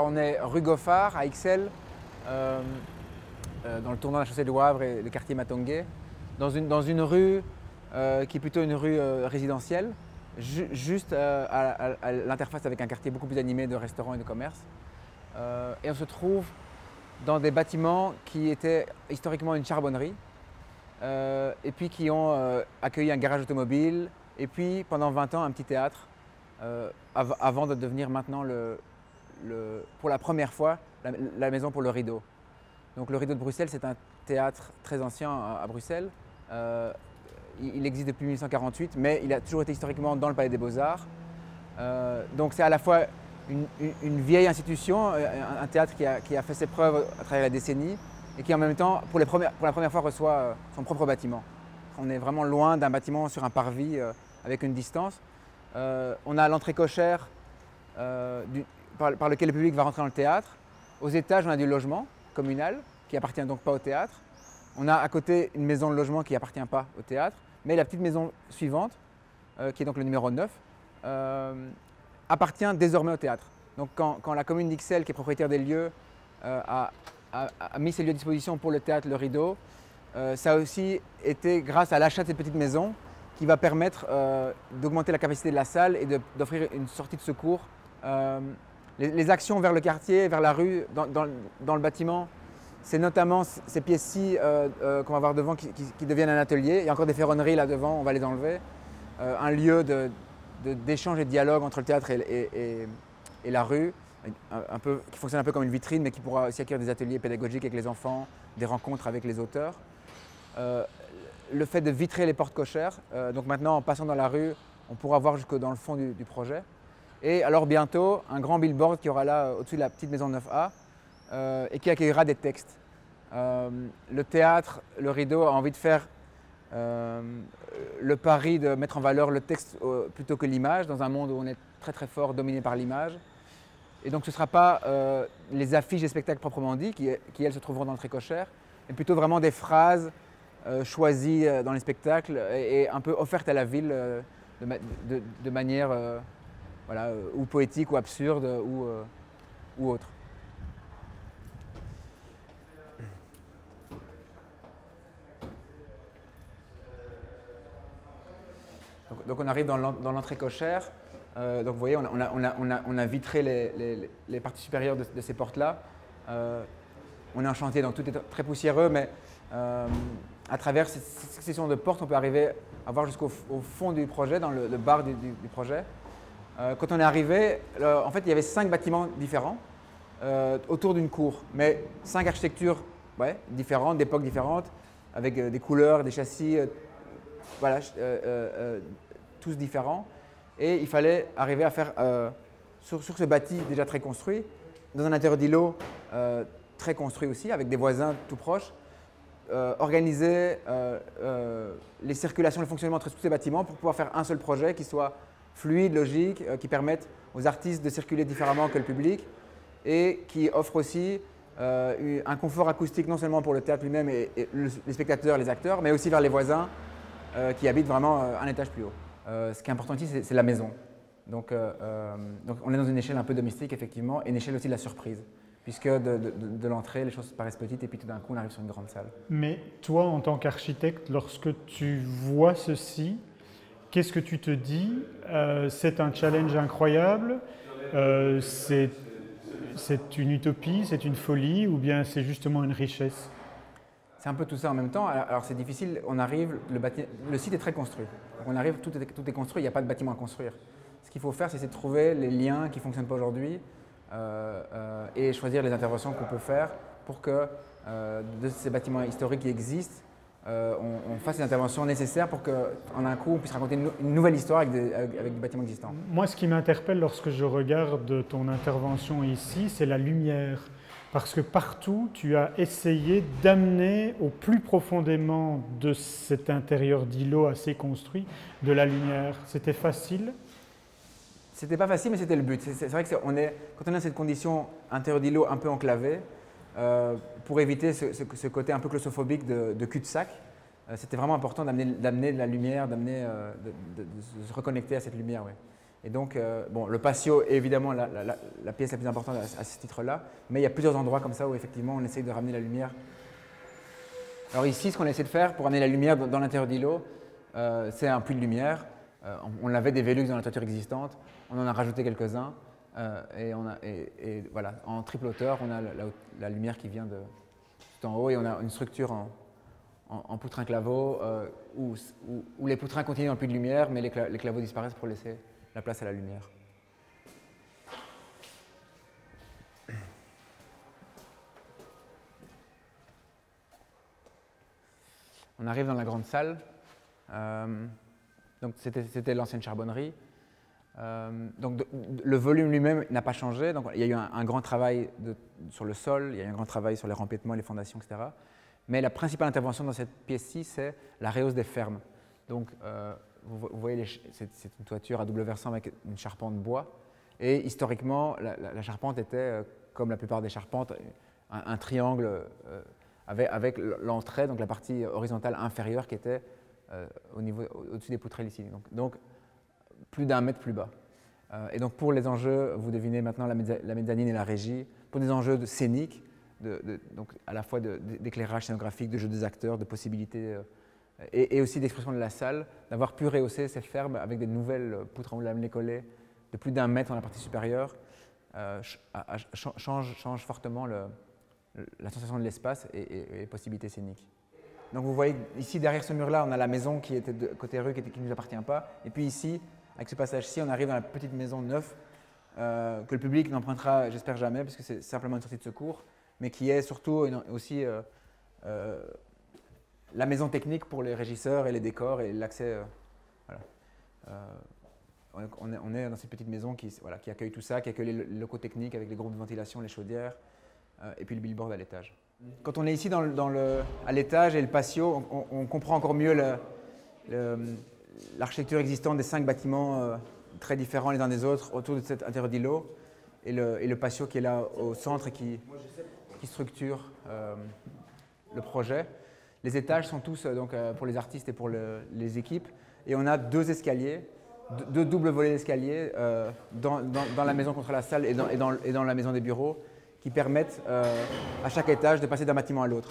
Alors on est rue Goffard à Ixelles, dans le tournant de la chaussée de Wavre et le quartier Matongué, dans une rue qui est plutôt une rue résidentielle, juste à l'interface avec un quartier beaucoup plus animé de restaurants et de commerces. Et on se trouve dans des bâtiments qui étaient historiquement une charbonnerie, et puis qui ont accueilli un garage automobile, et puis pendant 20 ans un petit théâtre, avant de devenir maintenant pour la première fois la maison pour le rideau. Donc le rideau de Bruxelles, c'est un théâtre très ancien à Bruxelles. Il existe depuis 1848, mais il a toujours été historiquement dans le Palais des Beaux-Arts. Donc c'est à la fois une vieille institution, un théâtre qui a fait ses preuves à travers la décennie et qui en même temps, pour la première fois, reçoit son propre bâtiment. On est vraiment loin d'un bâtiment sur un parvis avec une distance. On a l'entrée cochère par lequel le public va rentrer dans le théâtre. Aux étages, on a du logement communal qui appartient donc pas au théâtre. On a à côté une maison de logement qui appartient pas au théâtre, mais la petite maison suivante, qui est donc le numéro 9, appartient désormais au théâtre. Donc quand la commune d'Ixelles, qui est propriétaire des lieux, a mis ses lieux à disposition pour le théâtre Le Rideau, ça a aussi été grâce à l'achat de cette petite maison qui va permettre d'augmenter la capacité de la salle et d'offrir une sortie de secours. Les actions vers le quartier, vers la rue, dans le bâtiment, c'est notamment ces pièces-ci qu'on va voir devant qui deviennent un atelier. Il y a encore des ferronneries là devant, on va les enlever. Un lieu d'échange et de dialogue entre le théâtre et la rue, qui fonctionne un peu comme une vitrine, mais qui pourra aussi accueillir des ateliers pédagogiques avec les enfants, des rencontres avec les auteurs. Le fait de vitrer les portes cochères, donc maintenant en passant dans la rue, on pourra voir jusque dans le fond du projet. Et alors bientôt, un grand billboard qui aura là au-dessus de la petite maison 9A et qui accueillera des textes. Le théâtre, Le Rideau a envie de faire le pari de mettre en valeur le texte plutôt que l'image, dans un monde où on est très très fort dominé par l'image. Et donc ce ne sera pas les affiches des spectacles proprement dit, qui elles se trouveront dans l'entrée cochère, mais plutôt vraiment des phrases choisies dans les spectacles et un peu offertes à la ville de manière voilà, ou poétique ou absurde ou autre. Donc on arrive dans l'entrée cochère. Donc vous voyez, on a vitré les parties supérieures de ces portes-là. On est en chantier, donc tout est très poussiéreux, mais à travers cette succession de portes, on peut arriver à voir jusqu'au fond du projet, dans le bar du projet. Quand on est arrivé, en fait, il y avait 5 bâtiments différents autour d'une cour, mais 5 architectures différentes, d'époques différentes, avec des couleurs, des châssis, voilà, tous différents. Et il fallait arriver à faire, sur ce bâti déjà très construit, dans un intérieur d'îlot très construit aussi, avec des voisins tout proches, organiser les circulations, le fonctionnement entre tous ces bâtiments pour pouvoir faire un seul projet qui soit fluide, logique, qui permette aux artistes de circuler différemment que le public et qui offre aussi un confort acoustique non seulement pour le théâtre lui-même et les spectateurs, les acteurs, mais aussi vers les voisins qui habitent vraiment un étage plus haut. Ce qui est important ici, c'est la maison. Donc on est dans une échelle un peu domestique, effectivement, et une échelle aussi de la surprise, puisque de l'entrée, les choses paraissent petites et puis tout d'un coup, on arrive sur une grande salle. Mais toi, en tant qu'architecte, lorsque tu vois ceci, qu'est-ce que tu te dis? C'est un challenge incroyable, c'est une utopie, c'est une folie, ou bien c'est justement une richesse? C'est un peu tout ça en même temps. Alors c'est difficile, on arrive, le site est très construit. Donc on arrive, tout est construit, il n'y a pas de bâtiment à construire. Ce qu'il faut faire, c'est essayer de trouver les liens qui ne fonctionnent pas aujourd'hui et choisir les interventions qu'on peut faire pour que de ces bâtiments historiques qui existent, on fasse les interventions nécessaires pour qu'en un coup, on puisse raconter une nouvelle histoire avec des bâtiments existants. Moi, ce qui m'interpelle lorsque je regarde ton intervention ici, c'est la lumière. Parce que partout, tu as essayé d'amener au plus profondément de cet intérieur d'îlot assez construit de la lumière. C'était facile? C'était pas facile, mais c'était le but. C'est vrai que quand on est dans cette condition intérieur d'îlot un peu enclavé, pour éviter ce côté un peu claustrophobique de cul-de-sac, c'était vraiment important d'amener de la lumière, de se reconnecter à cette lumière. Ouais. Et donc, bon, le patio est évidemment la pièce la plus importante à ce titre-là, mais il y a plusieurs endroits comme ça où effectivement on essaye de ramener la lumière. Alors ici, ce qu'on essaie de faire pour ramener la lumière dans l'intérieur d'îlot, c'est un puits de lumière. On avait des Velux dans la toiture existante, on en a rajouté quelques-uns, et voilà, en triple hauteur, on a la lumière qui vient tout en haut, et on a une structure en poutrin claveau où les poutrins continuent dans le puits de lumière, mais les claveaux disparaissent pour laisser la place à la lumière. On arrive dans la grande salle. Donc c'était l'ancienne charbonnerie. Donc le volume lui-même n'a pas changé. Donc il y a eu un grand travail sur le sol, il y a eu un grand travail sur les rempêtements, les fondations, etc. Mais la principale intervention dans cette pièce-ci, c'est la rehausse des fermes. Donc vous voyez, c'est une toiture à double versant avec une charpente bois. Et historiquement, la charpente était, comme la plupart des charpentes, un triangle avec l'entrée, donc la partie horizontale inférieure qui était au-dessus des poutrelles ici. Donc plus d'1 mètre plus bas. Et donc pour les enjeux, vous devinez maintenant la mezzanine et la régie, pour des enjeux scéniques, donc à la fois d'éclairage scénographique, de jeu des acteurs, de possibilités, et aussi d'expression de la salle, d'avoir pu rehausser ces fermes avec des nouvelles poutres en lamelé collées de plus d'1 mètre dans la partie supérieure, change fortement la sensation de l'espace et les possibilités scéniques. Donc vous voyez ici derrière ce mur-là, on a la maison qui était de côté rue qui ne nous appartient pas. Et puis ici, avec ce passage-ci, on arrive dans la petite maison neuve que le public n'empruntera, j'espère jamais, parce que c'est simplement une sortie de secours, mais qui est surtout aussi la maison technique pour les régisseurs et les décors et l'accès. Voilà. On est dans cette petite maison qui accueille tout ça, qui accueille les locaux techniques avec les groupes de ventilation, les chaudières, et puis le billboard à l'étage. Quand on est ici à l'étage et le patio, on comprend encore mieux l'architecture existante des 5 bâtiments très différents les uns des autres autour de cet intérieur d'îlot et le patio qui est là au centre et qui structure le projet. Les étages sont tous donc, pour les artistes et pour les équipes, et on a 2 escaliers, 2 doubles volets d'escalier dans la maison contre la salle et dans la maison des bureaux, qui permettent à chaque étage de passer d'un bâtiment à l'autre.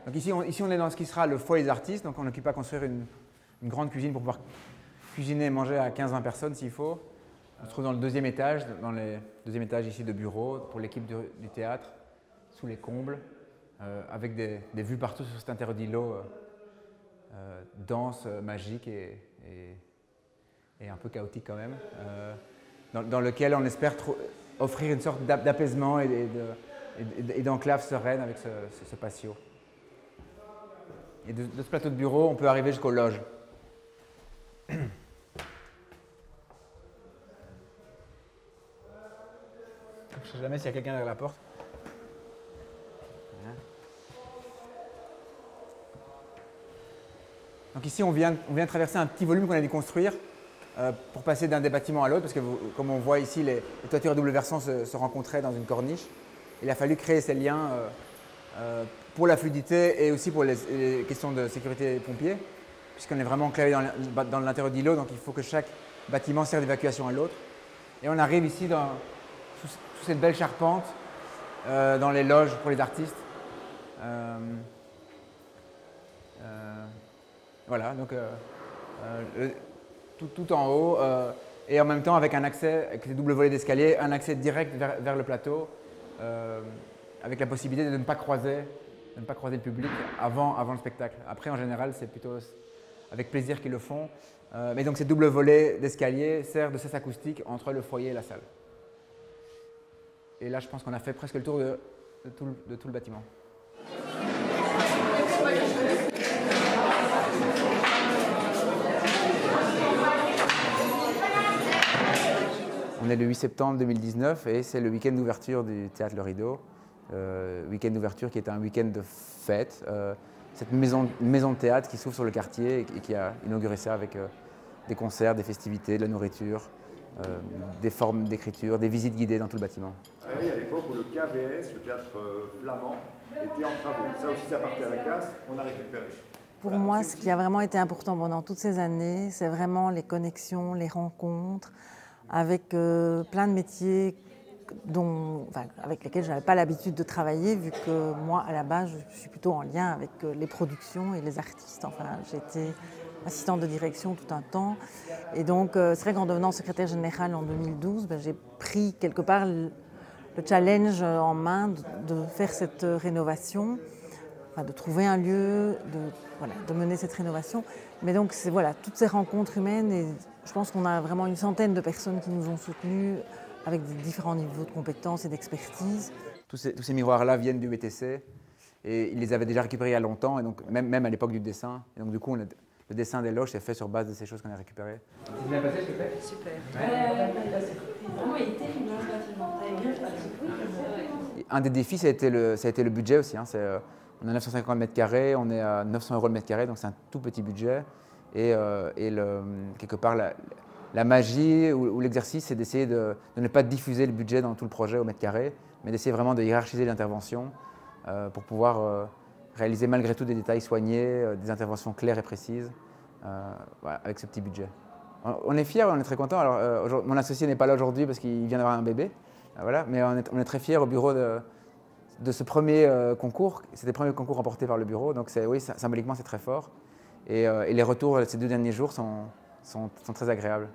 Donc ici on est dans ce qui sera le foyer des artistes, donc on n'occupe pas construire une grande cuisine pour pouvoir cuisiner et manger à 15-20 personnes s'il faut. On se trouve dans le 2e étage, dans le 2e étage ici de bureaux pour l'équipe du théâtre, sous les combles, avec des vues partout sur cet intérieur d'îlot dense, magique et un peu chaotique quand même, dans lequel on espère offrir une sorte d'apaisement et d'enclave sereine avec ce patio. Et de ce plateau de bureau, on peut arriver jusqu'aux loges. Je ne sais jamais s'il y a quelqu'un derrière la porte. Donc ici, on vient de traverser un petit volume qu'on a dû construire pour passer d'un des bâtiments à l'autre, parce que comme on voit ici, les toitures à double versant se rencontraient dans une corniche. Il a fallu créer ces liens pour la fluidité et aussi pour les questions de sécurité des pompiers, puisqu'on est vraiment enclavé dans l'intérieur d'îlot, donc il faut que chaque bâtiment serve d'évacuation à l'autre. Et on arrive ici sous cette belle charpente, dans les loges pour les artistes. Voilà, donc tout en haut, et en même temps avec un accès, avec les doubles volets d'escalier, un accès direct vers le plateau, avec la possibilité de ne pas croiser le public avant le spectacle. Après, en général, c'est plutôt avec plaisir qu'ils le font. Mais donc ces doubles volets d'escalier servent de sas acoustique entre le foyer et la salle. Et là, je pense qu'on a fait presque le tour de tout le bâtiment. On est le 8 septembre 2019 et c'est le week-end d'ouverture du Théâtre Le Rideau. Week-end d'ouverture qui est un week-end de fête. Cette maison de théâtre qui s'ouvre sur le quartier et qui a inauguré ça avec des concerts, des festivités, de la nourriture, des formes d'écriture, des visites guidées dans tout le bâtiment. Oui, à l'époque où le KVS, le théâtre flamand, était en travaux. Ça aussi, ça partait à la casse, on a récupéré. Pour moi, ce qui a vraiment été important pendant toutes ces années, c'est vraiment les connexions, les rencontres avec plein de métiers avec lesquels je n'avais pas l'habitude de travailler, vu que moi, à la base, je suis plutôt en lien avec les productions et les artistes. Enfin, j'étais assistante de direction tout un temps. Et donc, c'est vrai qu'en devenant secrétaire générale en 2012, j'ai pris quelque part le challenge en main de faire cette rénovation, de trouver un lieu, de mener cette rénovation. Mais donc, c'est toutes ces rencontres humaines, et je pense qu'on a vraiment une centaine de personnes qui nous ont soutenus avec des différents niveaux de compétences et d'expertise. Tous ces miroirs-là viennent du BTC, et ils les avaient déjà récupérés il y a longtemps, et donc même à l'époque du dessin. Et donc du coup, le dessin des loges est fait sur base de ces choses qu'on a récupérées. C'est bien passé, s'il te plaît ? Super. Un des défis, ça a été le budget aussi. Hein. On a 950 mètres carrés, on est à 900 € le mètre carré, donc c'est un tout petit budget. Et quelque part, la magie ou l'exercice, c'est d'essayer de ne pas diffuser le budget dans tout le projet au mètre carré, mais d'essayer vraiment de hiérarchiser l'intervention pour pouvoir réaliser malgré tout des détails soignés, des interventions claires et précises avec ce petit budget. On est fiers, on est très contents. Alors, mon associé n'est pas là aujourd'hui parce qu'il vient d'avoir un bébé, voilà, mais on est très fiers au bureau de ce premier concours. C'était le premier concours remporté par le bureau, donc oui, symboliquement c'est très fort. Et les retours ces 2 derniers jours sont très agréables.